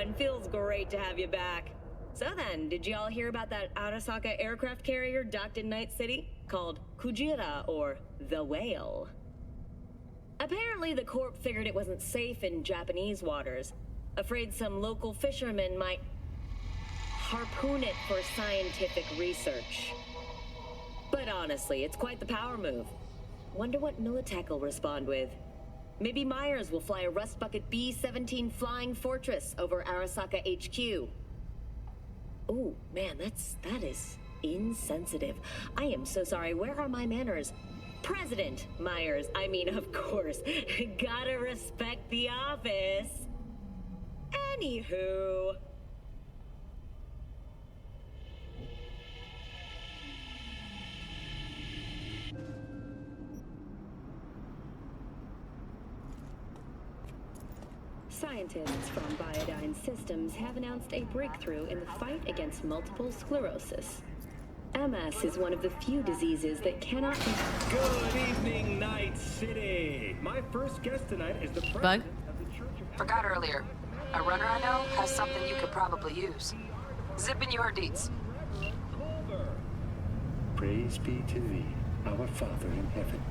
man. Feels great to have you back. So then, did y'all hear about that Arasaka aircraft carrier docked in Night City? Called Kujira, or the Whale. Apparently, the Corp figured it wasn't safe in Japanese waters. Afraid some local fishermen might harpoon it for scientific research. But honestly, it's quite the power move. Wonder what Militech will respond with. Maybe Myers will fly a Rust Bucket B-17 Flying Fortress over Arasaka HQ. Oh, man, that is insensitive. I am so sorry. Where are my manners? President Myers. I mean, of course. Gotta respect the office. Anywho. Scientists from Biodyne Systems have announced a breakthrough in the fight against multiple sclerosis. MS is one of the few diseases that cannot be... Good evening, Night City! My first guest tonight is the president of the Church of... Forgot earlier. A runner I know has something you could probably use. Zip in your deeds. Praise be to thee, our Father in heaven.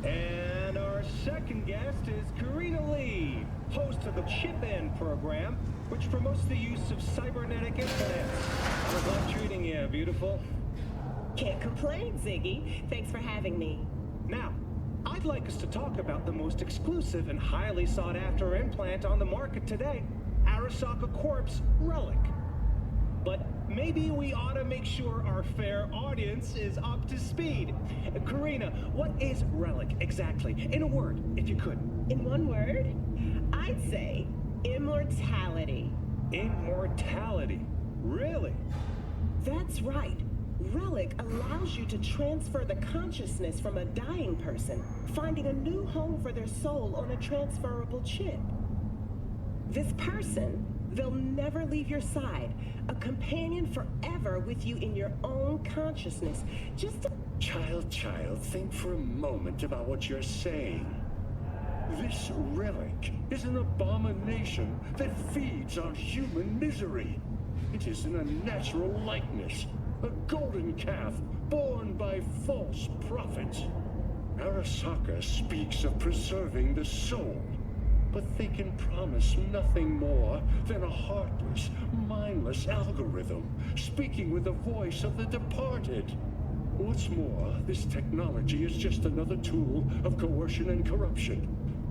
And our second guest is Karina Lee, host of the Chip-In program, which promotes the use of cybernetic implants. How's life treating you, beautiful? Can't complain, Ziggy. Thanks for having me. Now, I'd like us to talk about the most exclusive and highly sought-after implant on the market today, Arasaka Corp's Relic. But maybe we ought to make sure our fair audience is up to speed. Karina, what is Relic exactly? In a word, if you could. In one word, I'd say immortality. Immortality? Really? That's right. Relic allows you to transfer the consciousness from a dying person, finding a new home for their soul on a transferable chip. This person, they'll never leave your side, a companion forever with you in your own consciousness. Just a... Child, think for a moment about what you're saying. This relic is an abomination that feeds on human misery. It is an unnatural likeness, a golden calf born by false prophets. Arasaka speaks of preserving the soul, but they can promise nothing more than a heartless, mindless algorithm, speaking with the voice of the departed. What's more, this technology is just another tool of coercion and corruption.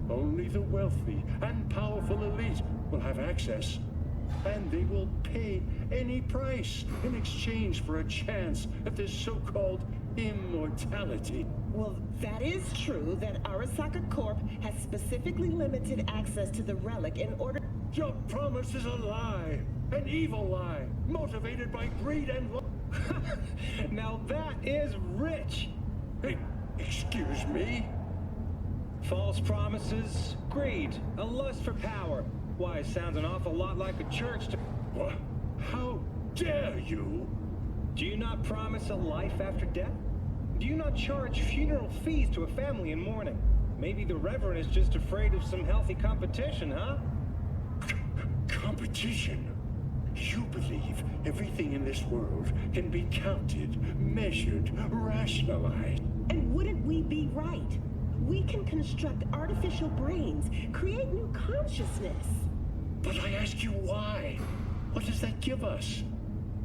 Only the wealthy and powerful elite will have access, and they will pay any price in exchange for a chance at this so-called immortality. Well, that is true that Arasaka Corp has specifically limited access to the relic in order... Your promise is a lie, an evil lie, motivated by greed and... Now that is rich! Hey, excuse me? False promises, greed, a lust for power. Why, it sounds an awful lot like a church to... What? How dare you? Do you not promise a life after death? Do you not charge funeral fees to a family in mourning? Maybe the Reverend is just afraid of some healthy competition, huh? Competition? You believe everything in this world can be counted, measured, rationalized. And wouldn't we be right? We can construct artificial brains, create new consciousness. But I ask you why? What does that give us?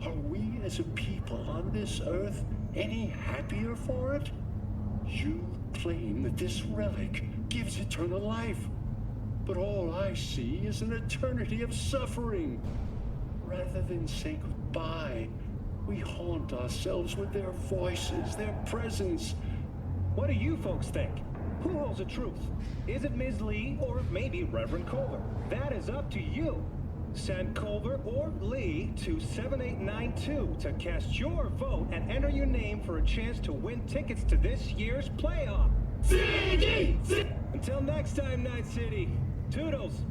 Are we as a people on this earth any happier for it? You claim that this relic gives eternal life, but all I see is an eternity of suffering. Rather than say goodbye, we haunt ourselves with their voices, their presence. What do you folks think? Who holds the truth? Is it Ms. Lee or maybe Reverend Culver? That is up to you. Send Culver or Lee to 7892 to cast your vote and enter your name for a chance to win tickets to this year's playoff. Until next time, Night City. Toodles.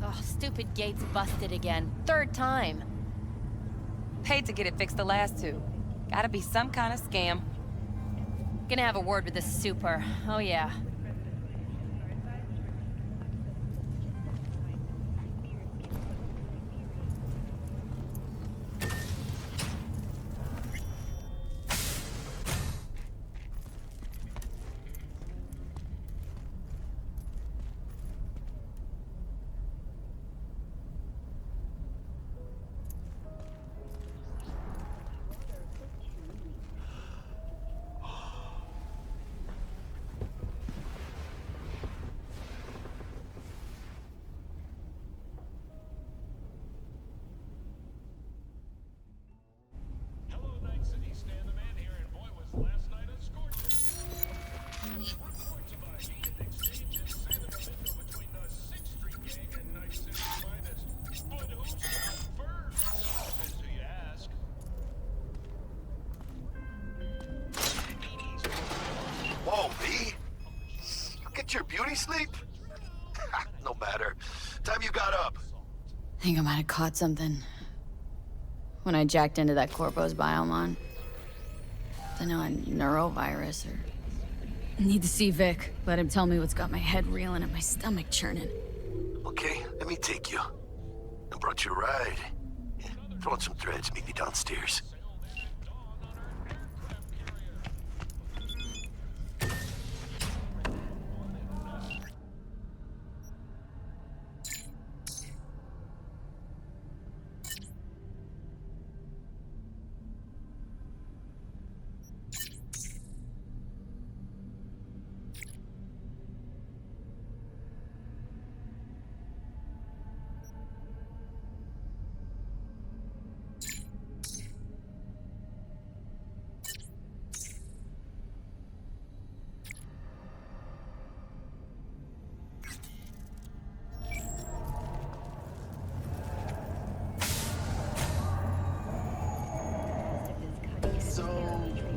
Oh, stupid gate's busted again. Third time. Paid to get it fixed the last two. Gotta be some kind of scam. Gonna have a word with this super. Oh yeah. Whoa, V? You get your beauty sleep? No matter. Time you got up. I think I might have caught something. When I jacked into that Corpo's biomon. I know a neurovirus or... Need to see Vic. Let him tell me what's got my head reeling and my stomach churning. Okay, let me take you. I brought you a ride. Yeah, throw on some threads, meet me downstairs.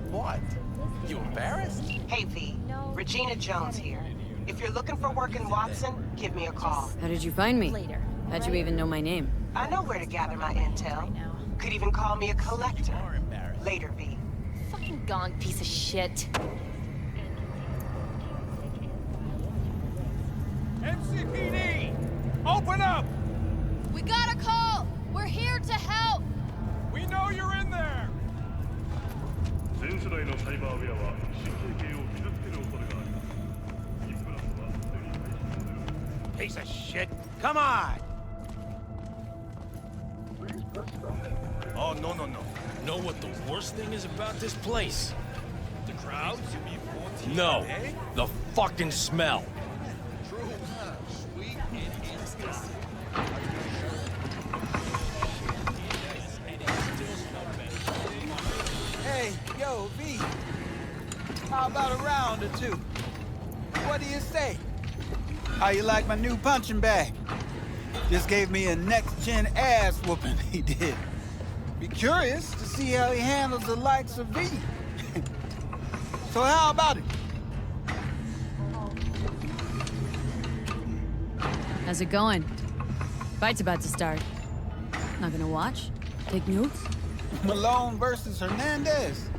What? You embarrassed? Hey, V. Regina Jones here. If you're looking for work in Watson, give me a call. How did you find me? How'd you even know my name? I know where to gather my intel. Could even call me a collector. Later, V. Fucking gone, piece of shit. MCPD! Open up! We got a call! We're here to help! We know you're in there! 全世代のサイバーウェアは神経系を傷つける恐れがあります。インプラントはすでに配信される。 Piece of shit! Come on! Oh, no, no, no. Know what the worst thing is about this place? The crowds? No, the fucking smell. Hey, yo, V. How about a round or two? What do you say? How you like my new punching bag? Just gave me a next-gen ass whooping, he did. Be curious to see how he handles the likes of V. So how about it? How's it going? Fight's about to start. Not gonna watch? Take notes? Malone versus Hernandez?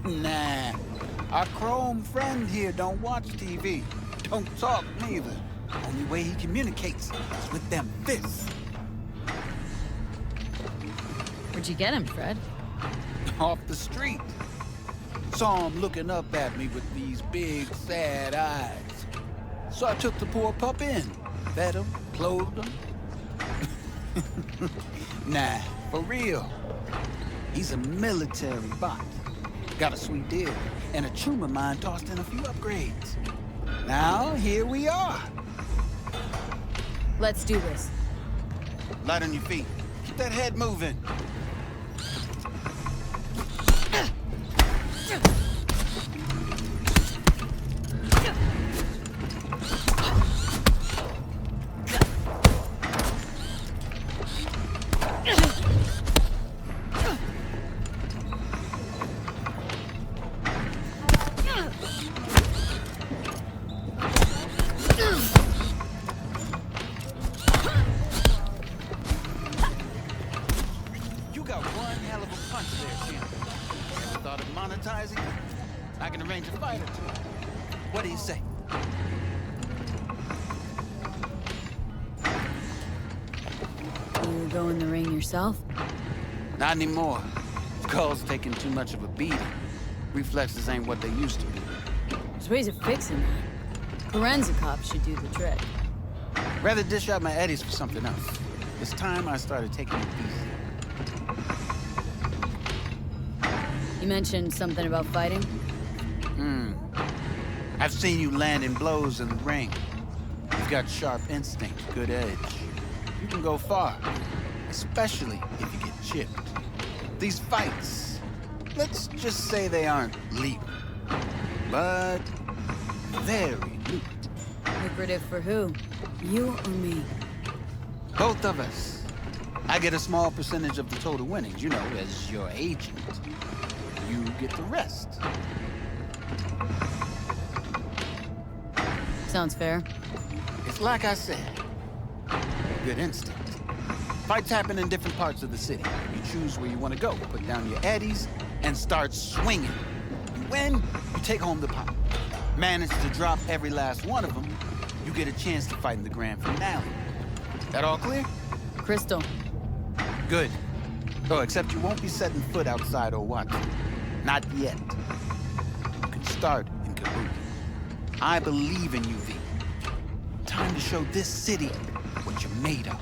Nah. Our Chrome friend here don't watch TV. Don't talk neither. Only way he communicates is with them fists. Where'd you get him, Fred? Off the street. Saw him looking up at me with these big, sad eyes. So I took the poor pup in. Fed him, clothed him. Nah, for real. He's a military bot. Got a sweet deal, and a Choom of mine tossed in a few upgrades. Now, here we are. Let's do this. Light on your feet. Keep that head moving. You can arrange a fight or two. What do you say? You go in the ring yourself? Not anymore. Skull's taking too much of a beating. Reflexes ain't what they used to be. There's ways of fixing that. Korenzikov should do the trick. Rather dish out my eddies for something else. It's time I started taking it easy. You mentioned something about fighting? I've seen you landing blows in the ring. You've got sharp instinct, good edge. You can go far, especially if you get chipped. These fights, let's just say they aren't legal, but very lucrative. Lucrative for who? You or me? Both of us. I get a small percentage of the total winnings, you know, as your agent. You get the rest. Sounds fair. It's like I said, good instinct. Fights happen in different parts of the city. You choose where you want to go, put down your eddies, and start swinging. You win, you take home the pot. Manage to drop every last one of them, you get a chance to fight in the grand finale. That all clear? Crystal. Good. Oh, except you won't be setting foot outside or watching. Not yet. You can start in Kabuki. I believe in you, V. Time to show this city what you're made of.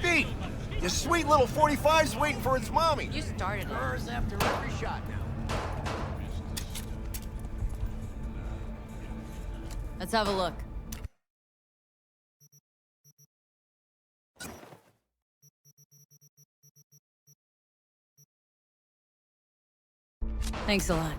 V, your sweet little 45's waiting for its mommy. You started it. Hers after every shot now. Let's have a look. Thanks a lot.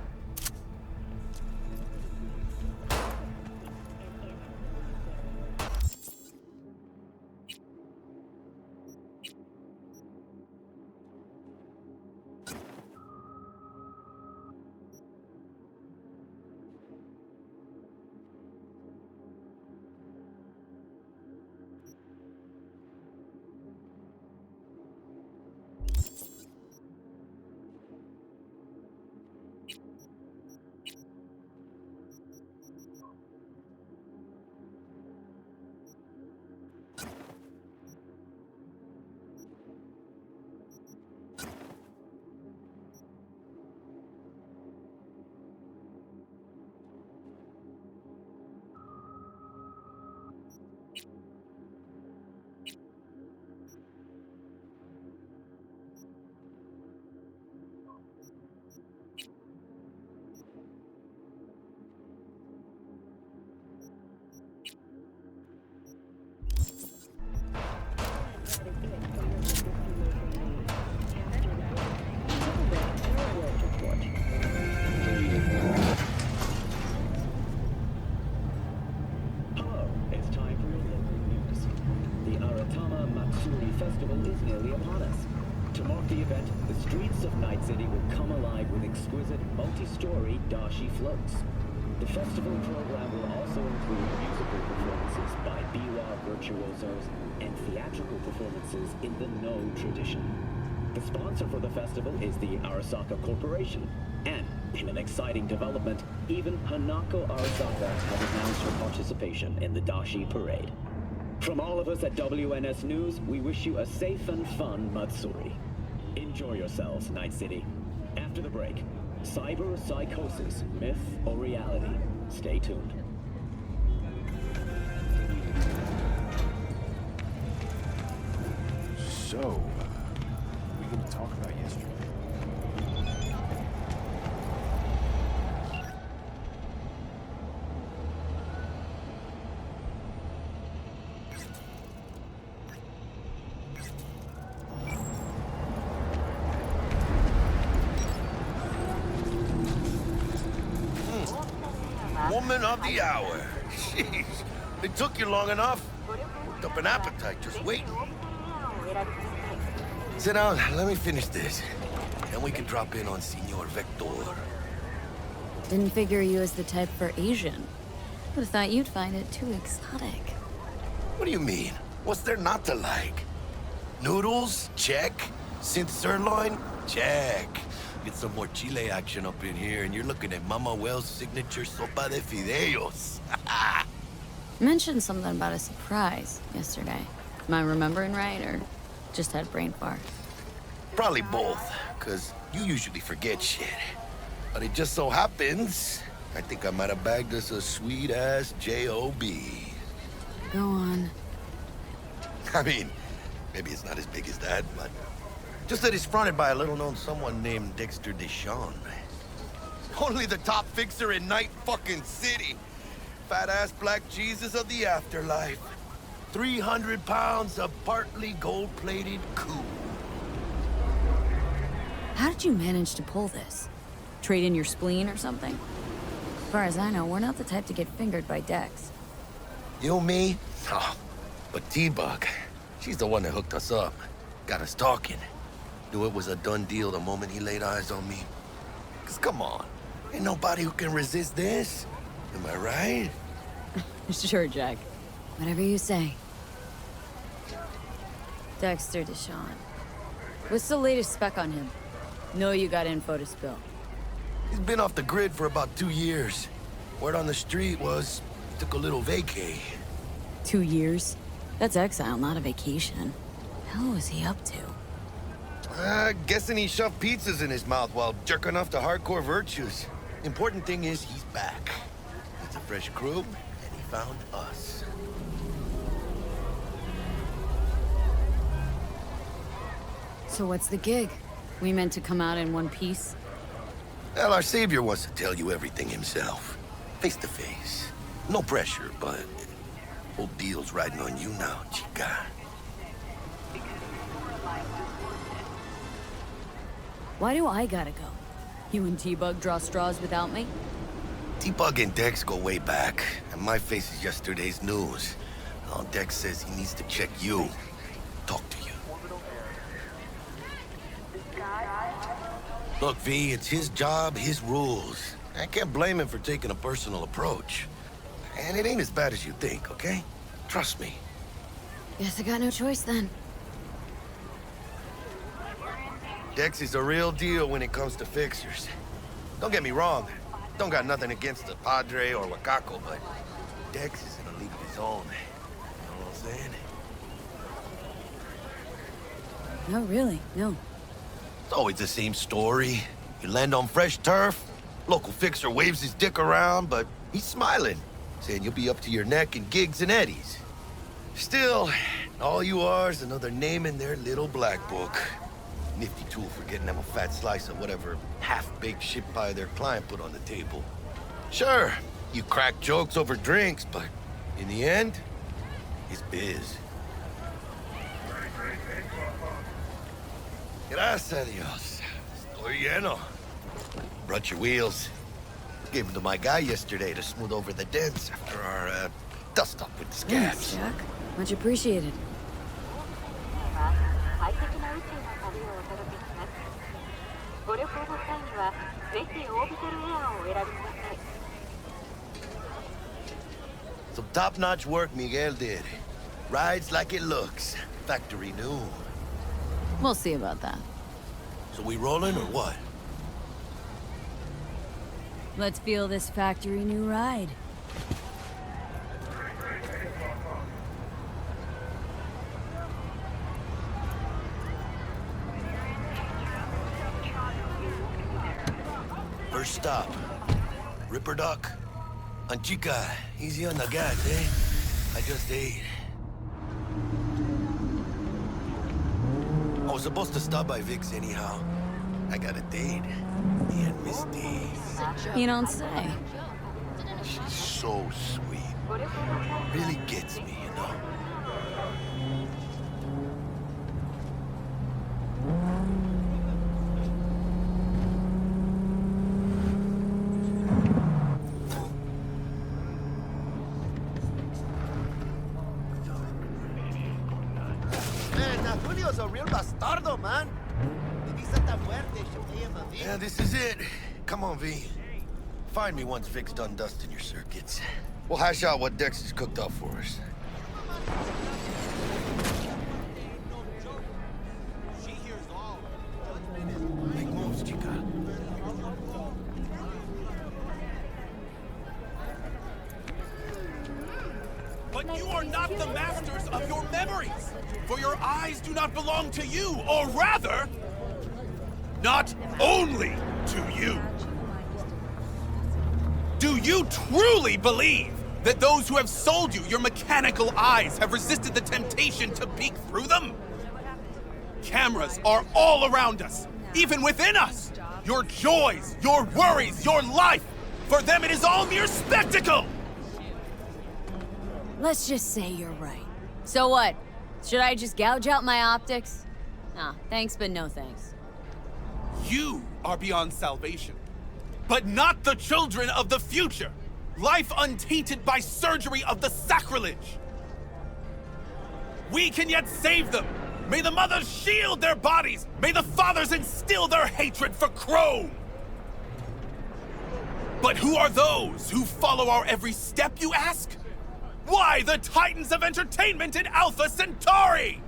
Festival is nearly upon us. To mark the event, the streets of Night City will come alive with exquisite, multi-story dashi floats. The festival program will also include musical performances by biwa virtuosos and theatrical performances in the No tradition. The sponsor for the festival is the Arasaka Corporation, and in an exciting development, even Hanako Arasaka has announced her participation in the Dashi Parade. From all of us at WNS News, we wish you a safe and fun Matsuri. Enjoy yourselves, Night City. After the break, cyber psychosis, myth or reality? Stay tuned. So, we gonna talk about yesterday? Woman of the hour. Jeez, it took you long enough. Worked up an appetite just waiting. Sit down, let me finish this. Then we can drop in on Senor Vector. Didn't figure you as the type for Asian. Would have thought you'd find it too exotic. What do you mean? What's there not to like? Noodles? Check. Synth sirloin? Check. Get some more Chile action up in here, and you're looking at Mama Wells' signature sopa de fideos. Mentioned something about a surprise yesterday. Am I remembering right, or just had brain fart? Probably both, because you usually forget shit. But it just so happens, I think I might have bagged us a sweet-ass J.O.B. Go on. I mean, maybe it's not as big as that, but just that it's fronted by a little-known someone named Dexter Deshawn. Only the top fixer in Night fucking City. Fat-ass black Jesus of the afterlife. 300 pounds of partly gold-plated cool. How did you manage to pull this? Trade in your spleen or something? As far as I know, we're not the type to get fingered by Dex. You, me? Oh, but T-Bug, she's the one that hooked us up. Got us talking. Knew it was a done deal the moment he laid eyes on me. 'Cause come on, ain't nobody who can resist this. Am I right? Sure, Jack. Whatever you say. Dexter Deshawn. What's the latest spec on him? Know you got info to spill. He's been off the grid for about 2 years. Word on the street was he took a little vacay. 2 years? That's exile, not a vacation. Hell was he up to? Guessing he shoved pizzas in his mouth while jerking off to hardcore virtues. Important thing is he's back. It's a fresh crew, and he found us. So what's the gig? We meant to come out in one piece? Well, our savior wants to tell you everything himself. Face to face. No pressure, but whole deal's riding on you now, chica. Why do I gotta go? You and T-Bug draw straws without me? T-Bug and Dex go way back, and my face is yesterday's news. Now Dex says he needs to check you. Talk to you. Look, V, it's his job, his rules. I can't blame him for taking a personal approach. And it ain't as bad as you think, okay? Trust me. Guess I got no choice then. Dex is a real deal when it comes to fixers. Don't get me wrong. Don't got nothing against the Padre or Wakako, but Dex is in a league of his own. You know what I'm saying? No, really, no. It's always the same story. You land on fresh turf, local fixer waves his dick around, but he's smiling, saying you'll be up to your neck in gigs and eddies. Still, all you are is another name in their little black book. Nifty tool for getting them a fat slice of whatever half-baked shit pie their client put on the table. Sure, you crack jokes over drinks, but in the end, it's biz. Gracias a Dios. Estoy lleno. Brought your wheels. Gave them to my guy yesterday to smooth over the dents after our, dust-up with the scabs. Thanks, Jack. Much appreciated. Some top-notch work Miguel did. Rides like it looks. Factory new. We'll see about that. So we rolling or what? Let's feel this factory new ride. First stop. Ripper Duck. Anchica, easy on the gas, eh? I just ate. I was supposed to stop by Vic's anyhow. I got a date. Me and Misty. You don't say. She's so sweet. Really gets me, you know? Man, Julio's a real bastardo, man. Yeah, this is it. Come on, V. Find me once Vic's done dusting your circuits. We'll hash out what Dex has cooked up for us. Make moves, chica. But you are not the masters of your memories, for your eyes do not belong to you, or rather, not only to you. Do you truly believe that those who have sold you your mechanical eyes have resisted the temptation to peek through them? Cameras are all around us, even within us. Your joys, your worries, your life, for them it is all mere spectacle! Let's just say you're right. So what? Should I just gouge out my optics? Nah, thanks, but no thanks. You are beyond salvation, but not the children of the future. Life untainted by surgery of the sacrilege. We can yet save them. May the mothers shield their bodies. May the fathers instill their hatred for Choom. But who are those who follow our every step, you ask? Why, the titans of entertainment in Alpha Centauri!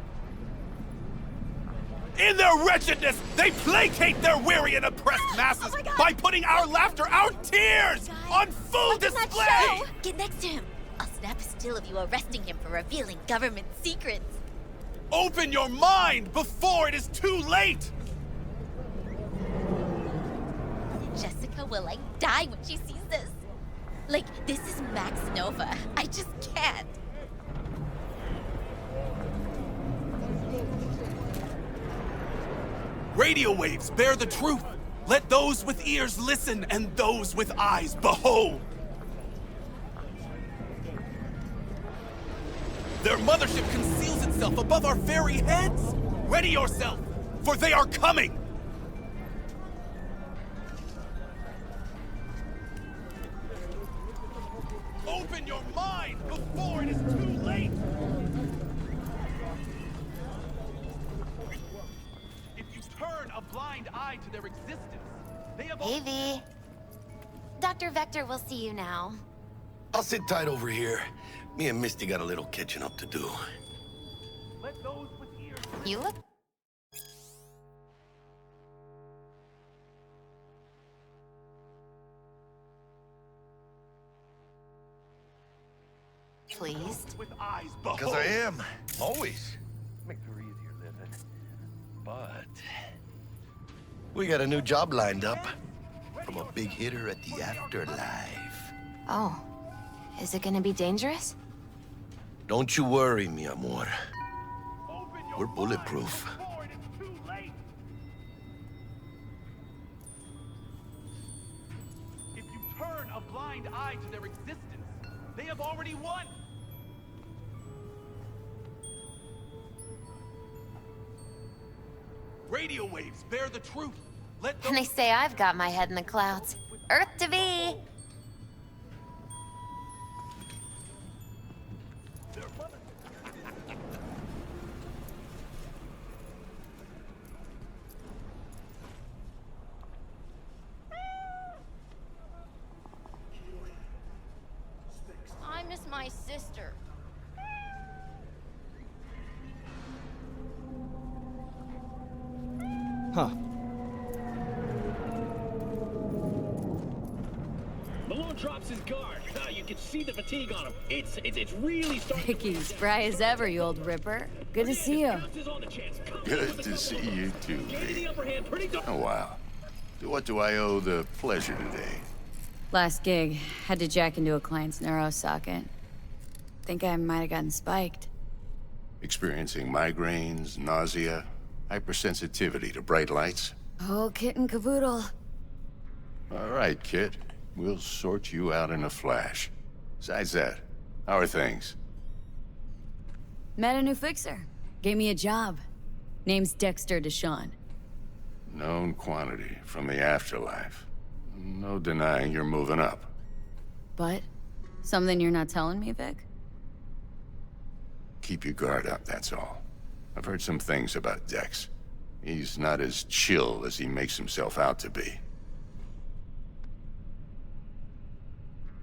In their wretchedness, they placate their weary and oppressed masses by putting our laughter, our tears, on full display! Get next to him. I'll snap a still of you arresting him for revealing government secrets. Open your mind before it is too late! Jessica will, die when she sees this. This is Max Nova. I just can't. Radio waves bear the truth. Let those with ears listen and those with eyes behold. Their mothership conceals itself above our very heads. Ready yourself, for they are coming. Open your mind before it is too late. If you turn a blind eye to their existence, they have... Hey, V. Dr. Vector will see you now. I'll sit tight over here. Me and Misty got a little catching up to do. Let those with ears... You look... Pleased? With eyes behold. Because I am. Always. Make her easier living. But... we got a new job lined up. From a big hitter at the afterlife. Oh. Is it gonna be dangerous? Don't you worry, mi amor. We're bulletproof. If you turn a blind eye to their existence, they have already won. Radio waves bear the truth. Let And they say I've got my head in the clouds. Earth to V! I miss my sister. Huh. Malone drops his guard. You can see the fatigue on him. It's really starting. Vicky, spry as ever, you old ripper. Good to see you. Good to see you too, V. Oh, wow. To what do I owe the pleasure today? Last gig, had to jack into a client's neuro socket. Think I might have gotten spiked. Experiencing migraines, nausea, hypersensitivity to bright lights? Oh, kit and caboodle. All right, kid. We'll sort you out in a flash. Besides that, how are things? Met a new fixer. Gave me a job. Name's Dexter Deshawn. Known quantity from the afterlife. No denying you're moving up. But? Something you're not telling me, Vic? Keep your guard up, that's all. I've heard some things about Dex. He's not as chill as he makes himself out to be.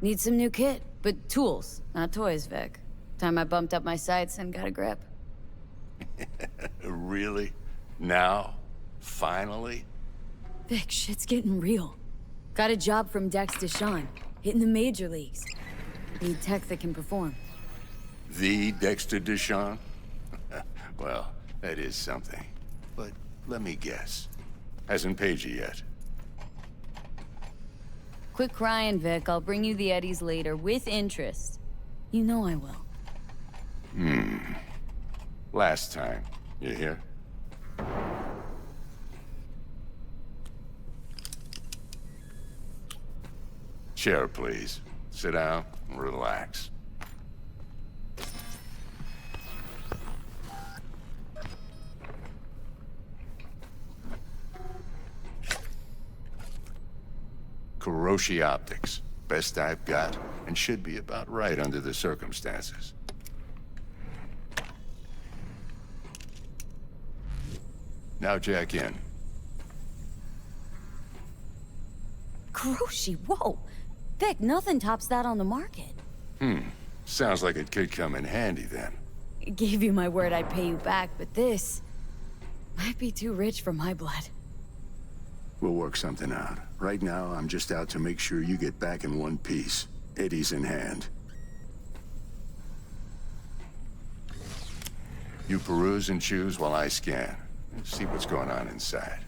Need some new kit, but tools, not toys, Vic. Time I bumped up my sights and got a grip. Really? Now? Finally? Vic, shit's getting real. Got a job from Dex Deshawn, hitting the major leagues. Need tech that can perform. The Dexter Deshawn? Well, that is something. But let me guess. Hasn't paid you yet. Quit crying, Vic. I'll bring you the eddies later, with interest. You know I will. Last time. You hear? Chair, please. Sit down and relax. Kuroshi Optics. Best I've got, and should be about right under the circumstances. Now jack in. Kuroshi, whoa! Vic, nothing tops that on the market. Sounds like it could come in handy then. Gave you my word I'd pay you back, but this might be too rich for my blood. We'll work something out. Right now, I'm just out to make sure you get back in one piece. Eddie's in hand. You peruse and choose while I scan. See what's going on inside.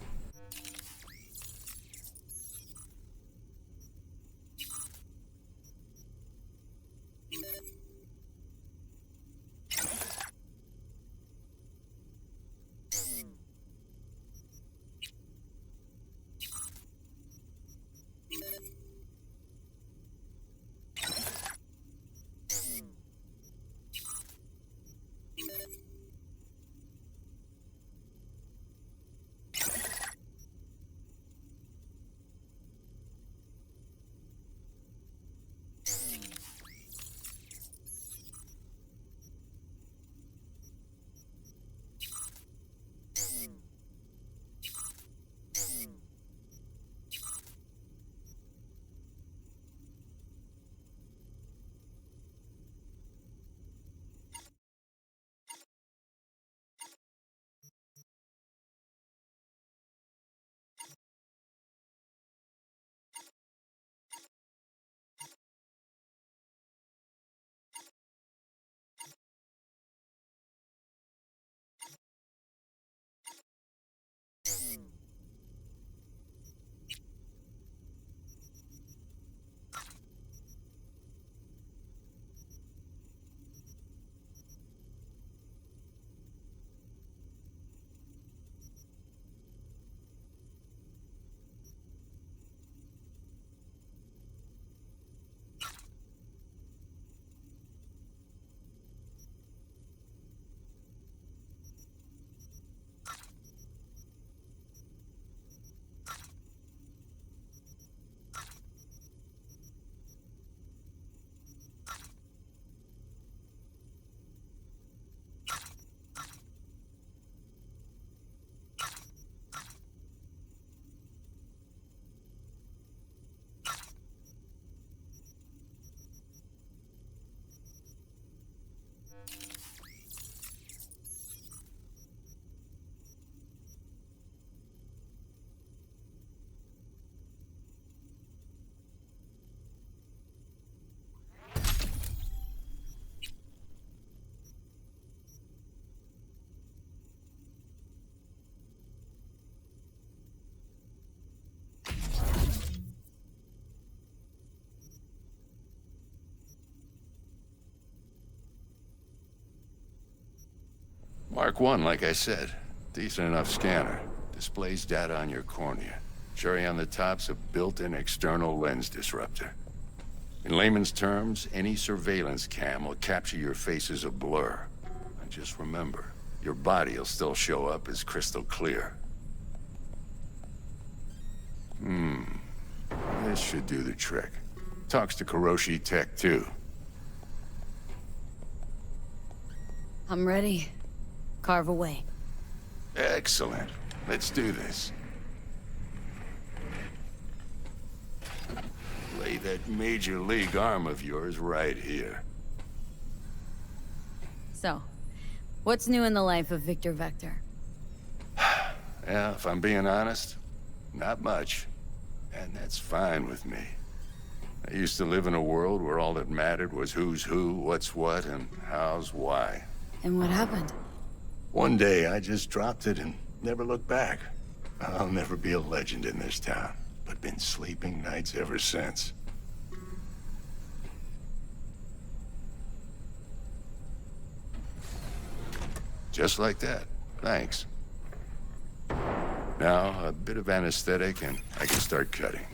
Mark 1, like I said. Decent enough scanner. Displays data on your cornea. Cherry on the top's a built-in external lens disruptor. In layman's terms, any surveillance cam will capture your face as a blur. And just remember, your body will still show up as crystal clear. This should do the trick. Talks to Kuroshi Tech, too. I'm ready. Carve away. Excellent. Let's do this. Lay that major league arm of yours right here. So, what's new in the life of Victor Vector? Yeah, if I'm being honest, not much. And that's fine with me. I used to live in a world where all that mattered was who's who, what's what, and how's why. And what happened? One day, I just dropped it and never looked back. I'll never be a legend in this town, but been sleeping nights ever since. Just like that. Thanks. Now, a bit of anesthetic and I can start cutting.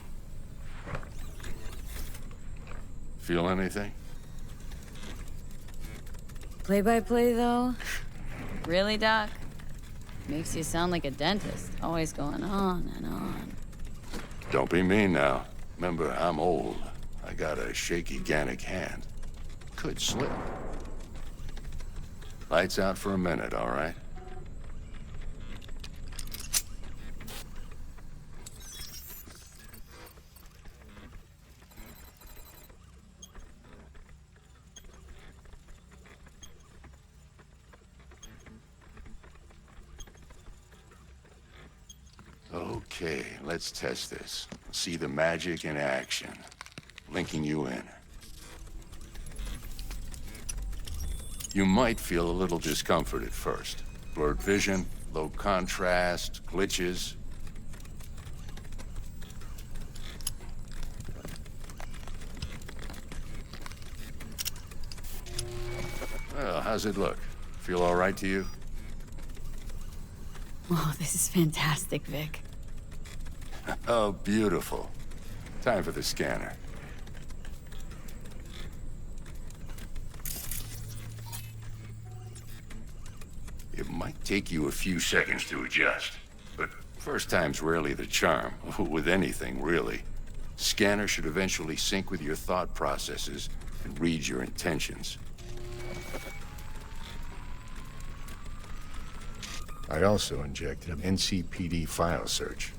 Feel anything? Play-by-play, though? Really, Doc? Makes you sound like a dentist, always going on and on. Don't be mean now. Remember, I'm old. I got a shaky Gannic hand. Could slip. Lights out for a minute, all right? Okay, let's test this. See the magic in action. Linking you in. You might feel a little discomfort at first. Blurred vision, low contrast, glitches. Well, how's it look? Feel all right to you? Oh, this is fantastic, Vic. Oh, beautiful. Time for the scanner. It might take you a few seconds to adjust, but first time's rarely the charm, with anything, really. Scanner should eventually sync with your thought processes and read your intentions. I also injected an NCPD file search.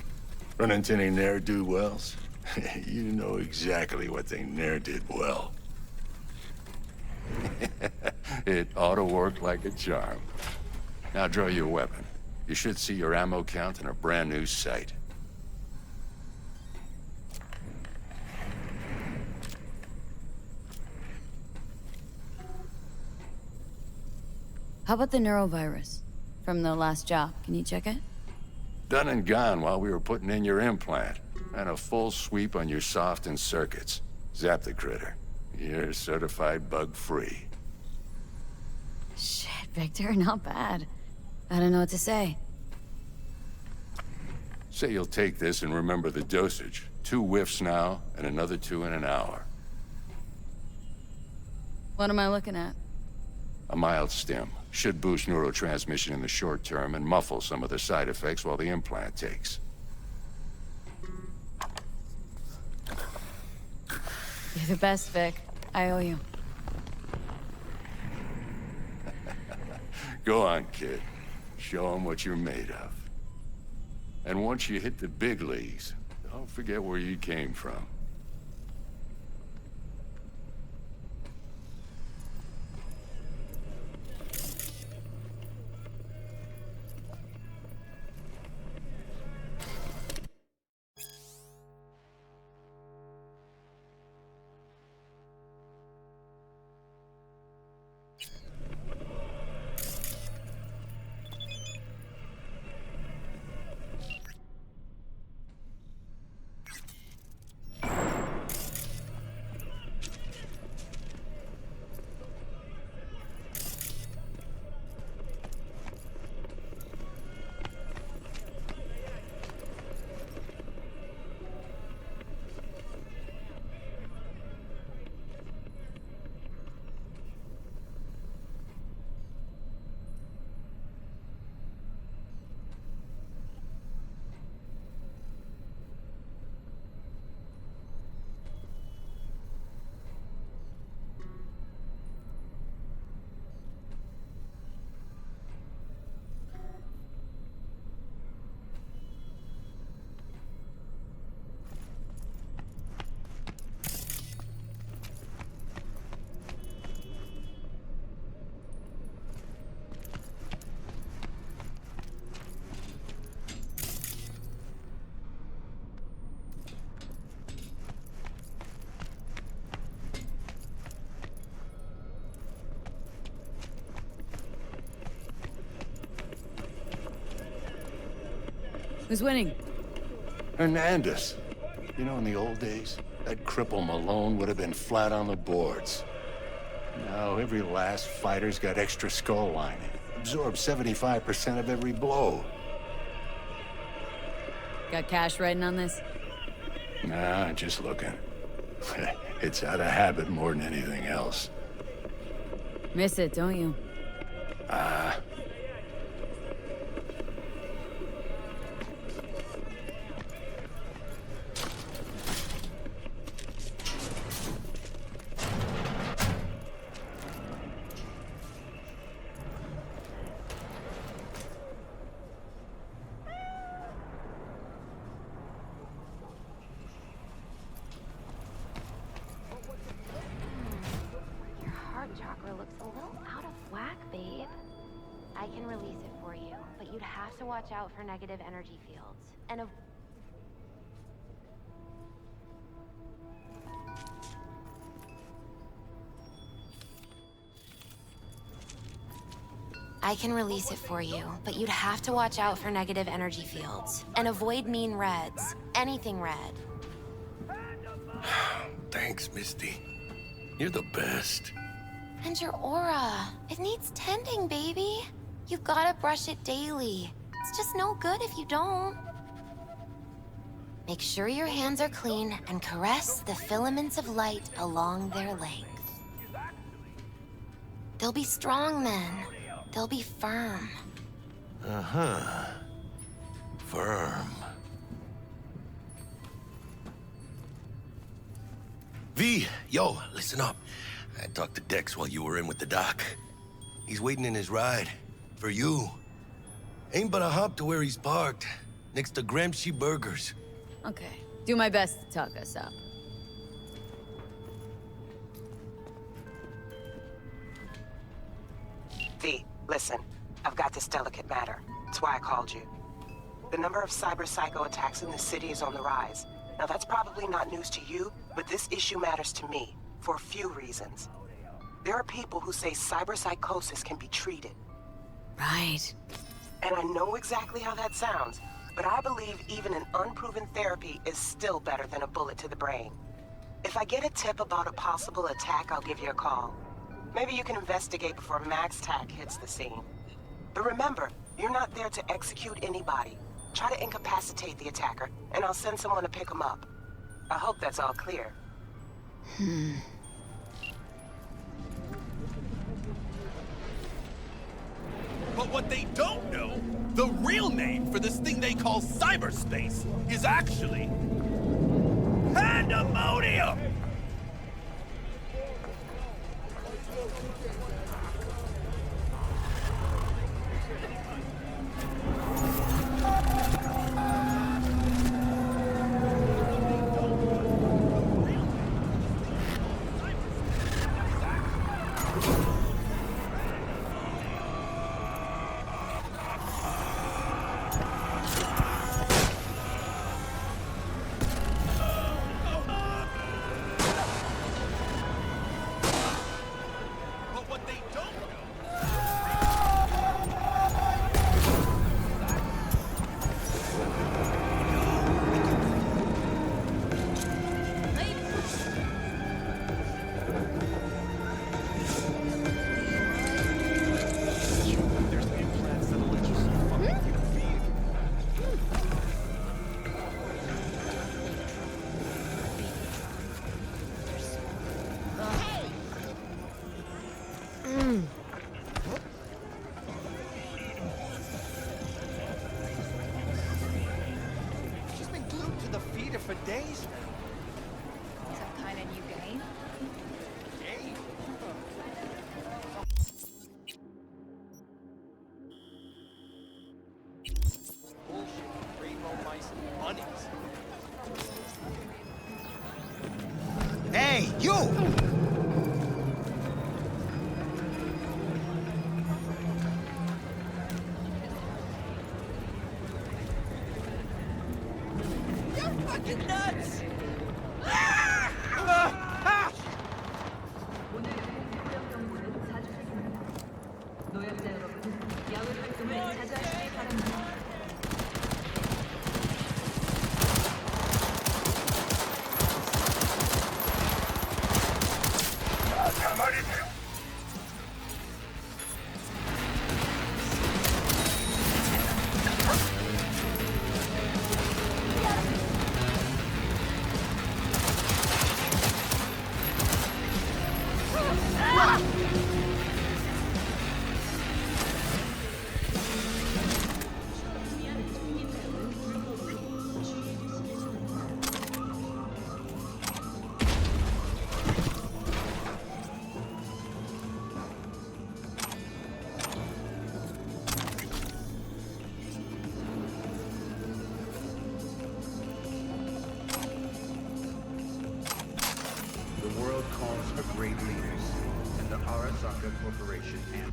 Run into any ne'er-do-wells? You know exactly what they ne'er did well. It ought to work like a charm. Now draw your weapon. You should see your ammo count in a brand new sight. How about the neurovirus? From the last job, can you check it? Done and gone while we were putting in your implant. And a full sweep on your soft and circuits. Zap the critter. You're certified bug-free. Shit, Victor, not bad. I don't know what to say. Say you'll take this and remember the dosage. 2 whiffs now, and another 2 in an hour. What am I looking at? A mild stim. Should boost neurotransmission in the short term and muffle some of the side effects while the implant takes. You're the best, Vic. I owe you. Go on, kid. Show them what you're made of. And once you hit the big leagues, don't forget where you came from. Who's winning? Hernandez. You know, in the old days, that cripple Malone would have been flat on the boards. Now, every last fighter's got extra skull lining. Absorbs 75% of every blow. Got cash writing on this? Nah, just looking. It's out of habit more than anything else. Miss it, don't you? Your heart chakra looks a little out of whack, babe. I can release it for you, but you'd have to watch out for negative energy fields. And I can release it for you, but you'd have to watch out for negative energy fields. And avoid mean reds. Anything red. Thanks, Misty. You're the best. And your aura. It needs tending, baby. You've gotta brush it daily. It's just no good if you don't. Make sure your hands are clean and caress the filaments of light along their length. They'll be strong then. They'll be firm. Uh-huh. Firm. V, yo, listen up. I talked to Dex while you were in with the doc. He's waiting in his ride. For you. Ain't but a hop to where he's parked. Next to Gramsci Burgers. Okay. Do my best to talk us up. V, listen. I've got this delicate matter. That's why I called you. The number of cyber-psycho attacks in the city is on the rise. Now, that's probably not news to you, but this issue matters to me for a few reasons. There are people who say cyberpsychosis can be treated. Right. And I know exactly how that sounds, but I believe even an unproven therapy is still better than a bullet to the brain. If I get a tip about a possible attack, I'll give you a call. Maybe you can investigate before Max Tack hits the scene. But remember, you're not there to execute anybody. Try to incapacitate the attacker, and I'll send someone to pick him up. I hope that's all clear. But what they don't know, the real name for this thing they call cyberspace is actually pandemonium! She's been glued to the feeder for days now. Some kind of new game? Game? Bullshit, rainbow mice and bunnies. Hey, you! You're fucking nuts! great leaders, and the Arasaka Corporation and...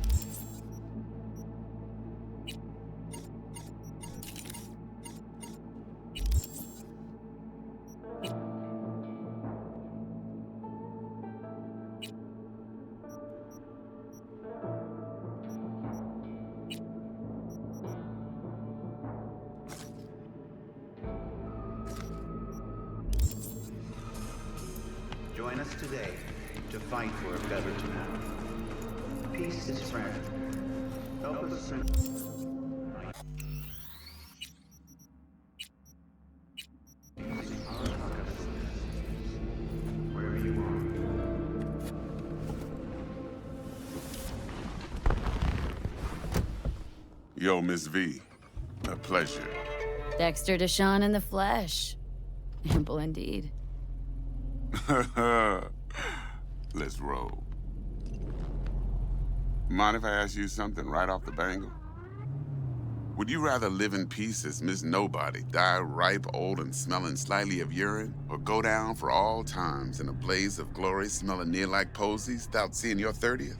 Join us today to fight for a better tomorrow. Peace is friend. Help us send... Wherever you are. Yo, Miss V. A pleasure. Dexter Deshawn in the flesh. Ample indeed. Let's roll. Mind if I ask you something right off the bangle? Would you rather live in peace as Miss Nobody, die ripe, old, and smelling slightly of urine, or go down for all times in a blaze of glory smelling near like posies without seeing your 30th?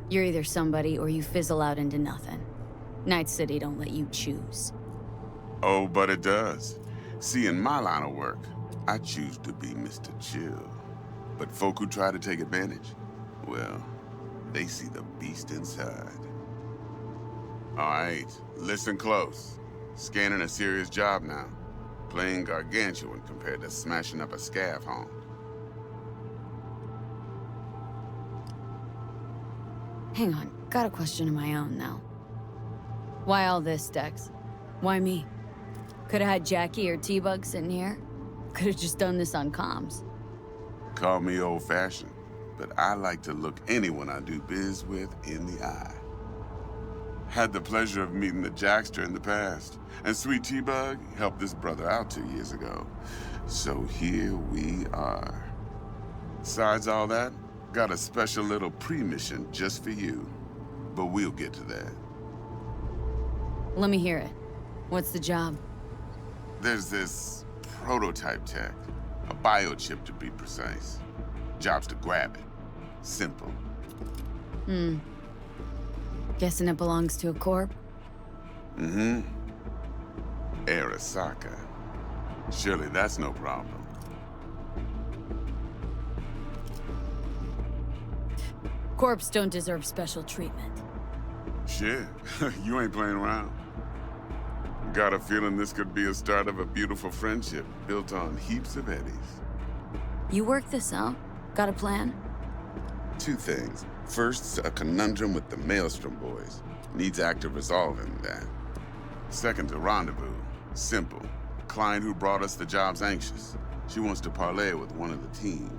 You're either somebody or you fizzle out into nothing. Night City don't let you choose. Oh, but it does. See, in my line of work, I choose to be Mr. Chill. But folk who try to take advantage, well, they see the beast inside. All right, listen close. Scanning a serious job now. Playing gargantuan compared to smashing up a scav home. Hang on, got a question of my own now. Why all this, Dex? Why me? Could've had Jackie or T-Bug sitting here. Could've just done this on comms. Call me old-fashioned, but I like to look anyone I do biz with in the eye. Had the pleasure of meeting the Jackster in the past, and Sweet T-Bug helped this brother out 2 years ago. So here we are. Besides all that, got a special little pre-mission just for you. But we'll get to that. Let me hear it. What's the job? There's this prototype tech, a biochip to be precise. Job's to grab it. Simple. Guessing it belongs to a corp? Mm-hmm. Arasaka. Surely that's no problem. Corps don't deserve special treatment. Shit, you ain't playing around. Got a feeling this could be a start of a beautiful friendship built on heaps of eddies. You work this out? Got a plan? 2 things. First, a conundrum with the Maelstrom boys. Needs active resolving that. Second, a rendezvous. Simple. Client who brought us the job's anxious. She wants to parlay with one of the team.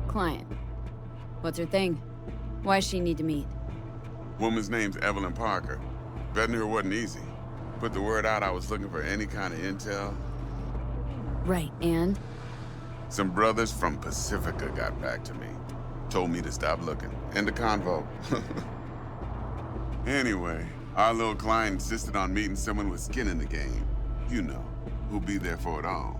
Client. What's her thing? Why's she need to meet? Woman's name's Evelyn Parker. Betting her wasn't easy. Put the word out I was looking for any kind of intel. Right, and? Some brothers from Pacifica got back to me. Told me to stop looking. End the convo. Anyway, our little client insisted on meeting someone with skin in the game. You know, who'll be there for it all.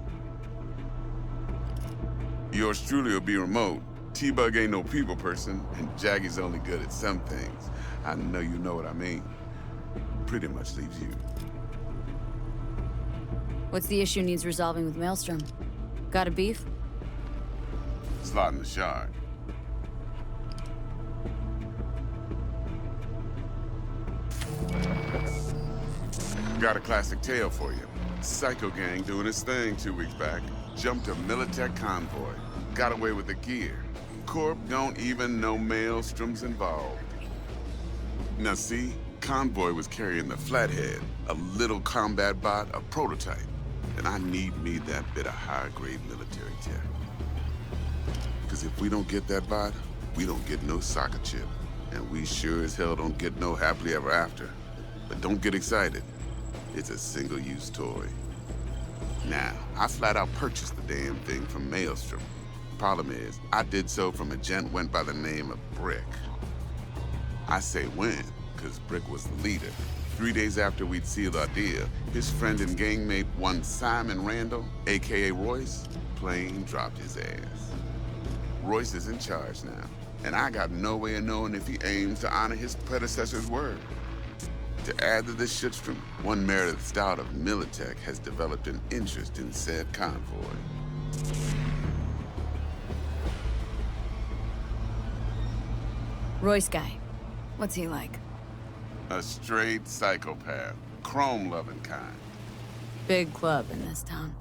Yours truly will be remote. T-Bug ain't no people person, and Jaggy's only good at some things. I know you know what I mean. Pretty much leaves you. What's the issue needs resolving with Maelstrom? Got a beef? Slot in the shard. Got a classic tale for you. Psycho gang doing its thing 2 weeks back. Jumped a Militech convoy. Got away with the gear. Corp don't even know Maelstrom's involved. Now see, convoy was carrying the Flathead, a little combat bot, a prototype. And I need me that bit of high-grade military tech. Because if we don't get that bot, we don't get no soccer chip. And we sure as hell don't get no happily ever after. But don't get excited. It's a single-use toy. Now, I flat out purchased the damn thing from Maelstrom. Problem is, I did so from a gent went by the name of Brick. I say when, because Brick was the leader. 3 days after we'd sealed our deal, his friend and gangmate, one Simon Randall, aka Royce, plain dropped his ass. Royce is in charge now, and I got no way of knowing if he aims to honor his predecessor's word. To add to this shitstorm, one Meredith Stout of Militech has developed an interest in said convoy. Royce guy. What's he like? A straight psychopath. Chrome-loving kind. Big club in this town.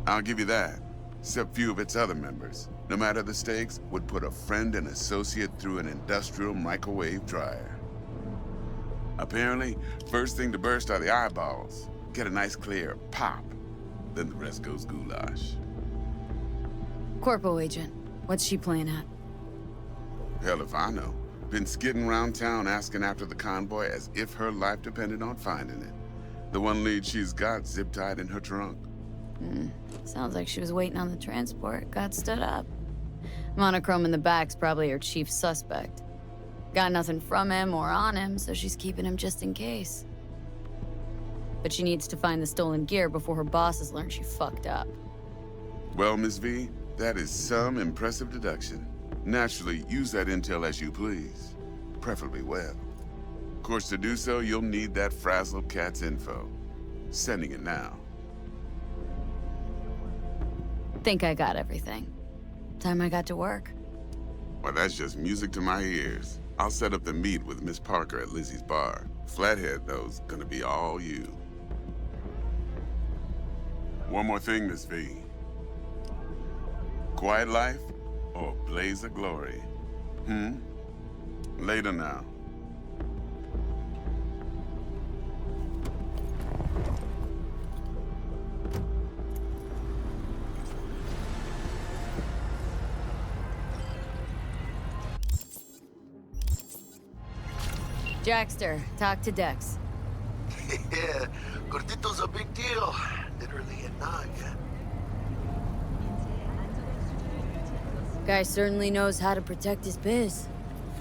I'll give you that. Except few of its other members, no matter the stakes, would put a friend and associate through an industrial microwave dryer. Apparently, first thing to burst are the eyeballs. Get a nice clear pop. Then the rest goes goulash. Corporal agent. What's she playing at? Hell if I know. Been skidding around town asking after the convoy as if her life depended on finding it. The one lead she's got zip-tied in her trunk. Sounds like she was waiting on the transport, got stood up. Monochrome in the back's probably her chief suspect. Got nothing from him or on him, so she's keeping him just in case. But she needs to find the stolen gear before her bosses learn she fucked up. Well, Miss V, that is some impressive deduction. Naturally, use that intel as you please. Preferably well. Of course, to do so, you'll need that frazzled cat's info. Sending it now. Think I got everything. Time I got to work. Well, that's just music to my ears. I'll set up the meet with Miss Parker at Lizzie's bar. Flathead, though's gonna be all you. One more thing, Miss V. Quiet life or blaze of glory? Later now. Jackster, talk to Dex. Yeah, Gordito's a big deal. Literally a nog. Guy certainly knows how to protect his biz.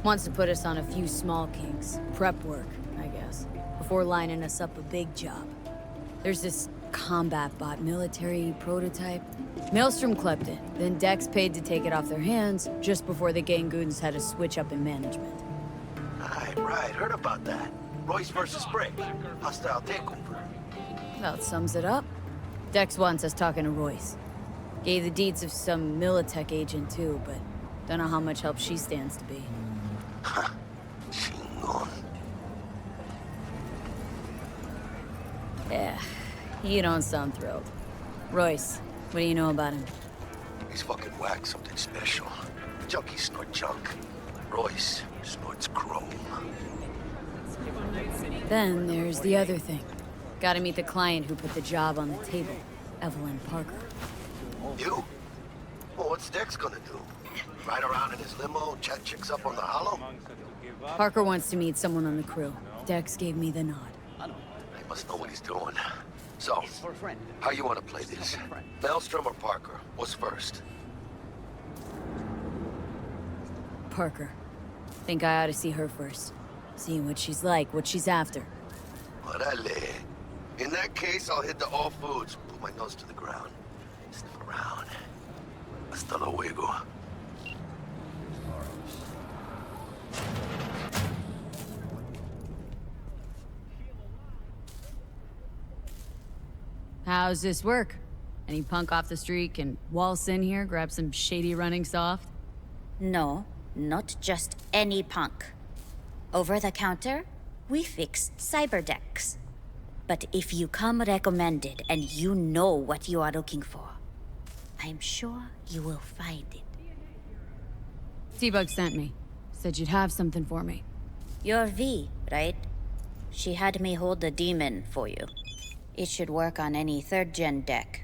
Wants to put us on a few small kinks. Prep work, I guess. Before lining us up a big job. There's this combat bot military prototype. Maelstrom clept it, then Dex paid to take it off their hands just before the Gangoons had a switch up in management. Right, heard about that. Royce versus Brick. Hostile takeover. About sums it up. Dex wants us talking to Royce. Gave the deeds of some Militech agent too, but don't know how much help she stands to be. Chingon. Yeah, you don't sound thrilled. Royce, what do you know about him? He's fucking whack, something special. Junkies snort junk. Royce snorts chrome. Then there's the other thing. Gotta meet the client who put the job on the table, Evelyn Parker. You? Well, what's Dex gonna do? Ride around in his limo, chat chicks up on the hollow? Parker wants to meet someone on the crew. Dex gave me the nod. He must know what he's doing. So, how you want to play this? Maelstrom or Parker? What's first? Parker. Think I ought to see her first. See what she's like, what she's after. Orale. In that case, I'll hit the all foods. Put my nose to the ground. Sniff around. Hasta luego. How's this work? Any punk off the street can waltz in here, grab some shady running soft? No, not just any punk. Over the counter, we fix cyberdecks. But if you come recommended and you know what you are looking for, I'm sure you will find it. T-Bug sent me. Said you'd have something for me. You're V, right? She had me hold the demon for you. It should work on any third-gen deck.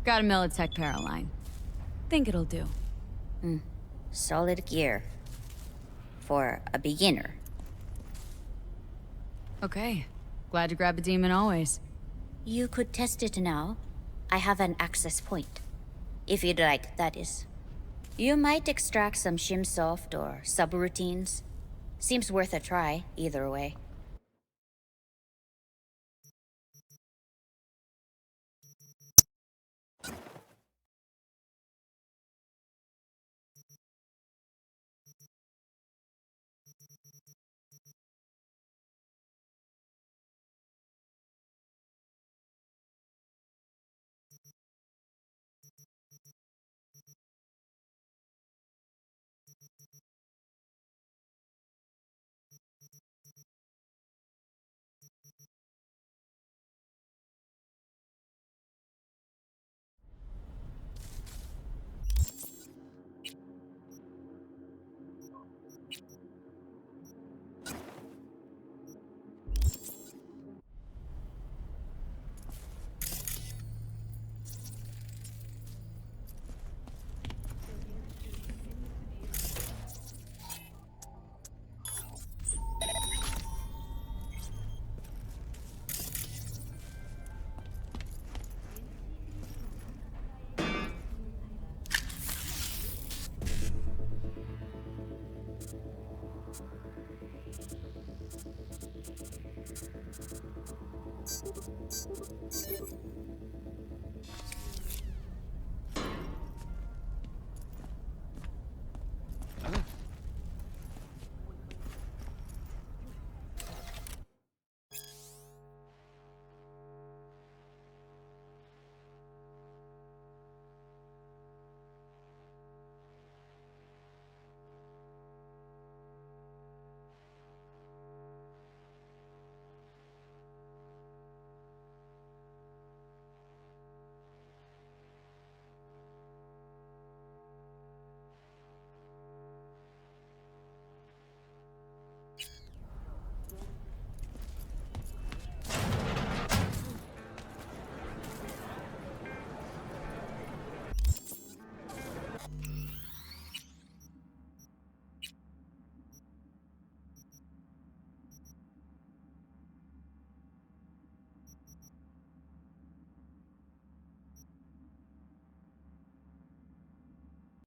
Got a Militech Paraline. Think it'll do. Solid gear. For a beginner. Okay. Glad to grab a demon always. You could test it now. I have an access point. If you'd like, that is. You might extract some shimsoft or subroutines. Seems worth a try, either way.